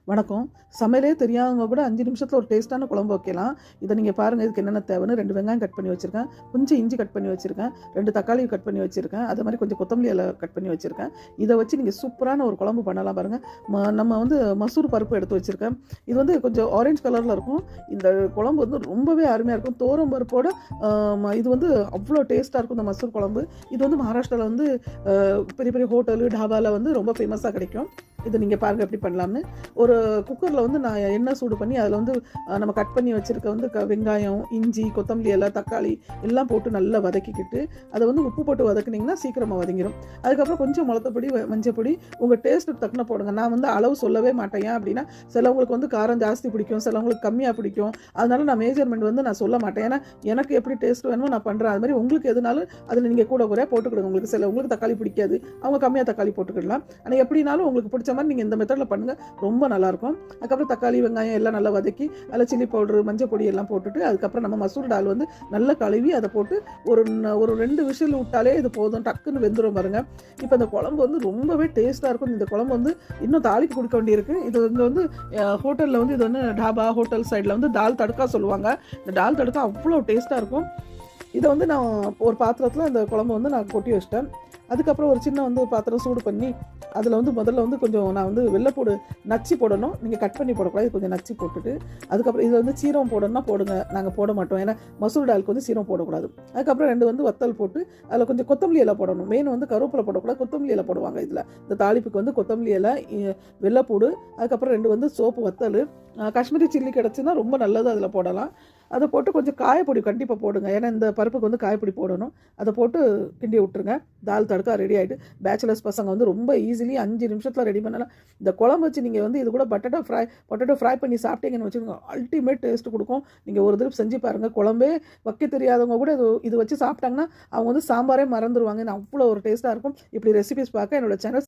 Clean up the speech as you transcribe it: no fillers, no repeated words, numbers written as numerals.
வணக்கம். சமையலே தெரியாதவங்க கூட 5 நிமிஷத்துல ஒரு டேஸ்ட்டான குழம்பு வைக்கலாம். இத நீங்க பாருங்க. இதுக்கு என்னென்ன தேவைன்னு 2 வெங்காயம் கட் பண்ணி வச்சிருக்கேன். கொஞ்சம் இஞ்சி கட் பண்ணி வச்சிருக்கேன். 2 தக்காளி கட் பண்ணி வச்சிருக்கேன். அதே மாரி கொஞ்சம் கொத்தமல்லி இலை கட் பண்ணி வச்சிருக்கேன். இத வச்சு நீங்க சூப்பரான ஒரு குழம்பு பண்ணலாம் பாருங்க. நம்ம வந்து மசூர் பருப்பு எடுத்து வச்சிருக்கேன். இது வந்து கொஞ்சம் ஆரஞ்சு கலர்ல இருக்கும். இந்த குழம்பு வந்து ரொம்பவே அருமையா இருக்கும். துவரம் பருப்போட இது வந்து அவ்வளோ டேஸ்ட்டா இருக்கும் இந்த மசூர் குழம்பு. இது வந்து மகாராஷ்டிரால வந்து பெரிய பெரிய ஹோட்டலு, டாபால வந்து ரொம்ப ஃபேமஸா கிடைக்கும். இத நீங்க பாருங்க எப்படி பண்ணலாம்னு. ஒரு குக்கரில் வந்து நான் எண்ணெய் சூடு பண்ணி அதில் வந்து நம்ம கட் பண்ணி வச்சுருக்க வந்து வெங்காயம், இஞ்சி, கொத்தமல்லி எல்லாம், தக்காளி எல்லாம் போட்டு நல்லா வதக்கிக்கிட்டு அதை வந்து உப்பு போட்டு வதக்குனிங்கன்னா சீக்கிரமாக வதங்கிடும். அதுக்கப்புறம் கொஞ்சம் மிளகாப்பொடி, மஞ்சப்பொடி உங்கள் டேஸ்ட்டுக்கு தக்கன போடுங்க. நான் வந்து அளவு சொல்லவே மாட்டேன். ஏன் அப்படின்னா சிலவங்களுக்கு வந்து காரம் ஜாஸ்தி பிடிக்கும், சிலவங்களுக்கு கம்மியாக பிடிக்கும். அதனால நான் மேஜர்மெண்ட் வந்து நான் சொல்ல மாட்டேன். ஏன்னா எனக்கு எப்படி டேஸ்ட் வேணுமோ நான் பண்ணுறேன். அது மாதிரி உங்களுக்கு எதுனாலும் அதில் நீங்கள் கூட குறையா போட்டுக்கிடுங்க. உங்களுக்கு தக்காளி பிடிக்காது, அவங்க கம்மியாக தக்காளி போட்டுக்கிடலாம். ஆனால் எப்படினாலும் உங்களுக்கு பிடிச்ச மாதிரி நீங்கள் இந்த மெத்தடில் பண்ணுங்கள், ரொம்ப நல்லாயிருக்கும். அதுக்கப்புறம் தக்காளி, வெங்காயம் எல்லாம் நல்லா வதக்கி அதில் சில்லி பவுடரு, மஞ்சள் பொடி எல்லாம் போட்டுட்டு அதுக்கப்புறம் நம்ம மசூர் டால் வந்து நல்லா கழுவி அதை போட்டு ஒரு 2 விசில் விட்டாலே இது போதும், டக்குன்னு வெந்துடும் பாருங்க. இப்போ இந்த குழம்பு வந்து ரொம்பவே டேஸ்ட்டாக இருக்கும். இந்த குழம்பு வந்து இன்னும் தாளிப்பு கொடுக்க வேண்டியிருக்கு. இது வந்து ஹோட்டலில் வந்து இது வந்து டாபா ஹோட்டல் சைடில் வந்து தால் தடுக்கா சொல்லுவாங்க. இந்த டால் தடுக்கா அவ்வளோ டேஸ்ட்டாக இருக்கும். இதை வந்து நான் ஒரு பாத்திரத்தில் இந்த குழம்பு வந்து நான் கொட்டி வச்சிட்டேன். அதுக்கப்புறம் ஒரு சின்ன வந்து பாத்திரம் சூடு பண்ணி அதில் வந்து முதல்ல வந்து கொஞ்சம் நான் வந்து வெள்ளைப்பூடு நச்சு போடணும். நீங்கள் கட் பண்ணி போடக்கூடாது, கொஞ்சம் நச்சு போட்டுட்டு அதுக்கப்புறம் இதில் வந்து சீரகம் போடணும்னா போடுங்க. நாங்கள் போட மாட்டோம், ஏன்னா மசூர் டாலுக்கு வந்து சீரகம் போடக்கூடாது. அதுக்கப்புறம் 2 வந்து வத்தல் போட்டு அதில் கொஞ்சம் கொத்தமல்லி இலை போடணும். மெயின் வந்து கருவேப்பிலை போடக்கூடாது, கொத்தமல்லி இலை போடுவாங்க. இதில் இந்த தாளிப்புக்கு வந்து கொத்தமல்லி இலை, வெள்ளைப்பூடு, அதுக்கப்புறம் 2 வந்து சோப்பு வத்தல், காஷ்மீரி சில்லி கிடச்சுன்னா ரொம்ப நல்லது, அதில் போடலாம். அதை போட்டு கொஞ்சம் காயப்பொடி கண்டிப்பாக போடுங்க, ஏன்னா இந்த பருப்புக்கு வந்து காயப்பொடி போடணும். அதை போட்டு கிண்டி விட்டுருங்க. தால் தடுக்கா ரெடி ஆகிட்டு பேச்சுலர்ஸ் பசங்க வந்து ரொம்ப ஈஸிலி 5 நிமிஷத்தில் ரெடி பண்ணலாம். இந்த குழம்பு வச்சு நீங்கள் வந்து இது கூட பொட்டேட்டோ ஃப்ரை பண்ணி சாப்பிட்டீங்கன்னு வச்சுக்கோங்க, அல்டிமேட் டேஸ்ட் கொடுக்கும். நீங்கள் ஒரு தடவை செஞ்சு பாருங்கள். குழம்பே வைக்க தெரியாதவங்க கூட இது வச்சு சாப்பிட்டாங்கன்னா அவங்க வந்து சாம்பாரே மறந்துடுவாங்க. அவ்வளோ ஒரு டேஸ்ட்டாக இருக்கும். இப்படி ரெசிபிஸ் பார்க்க என்னோட சேனல்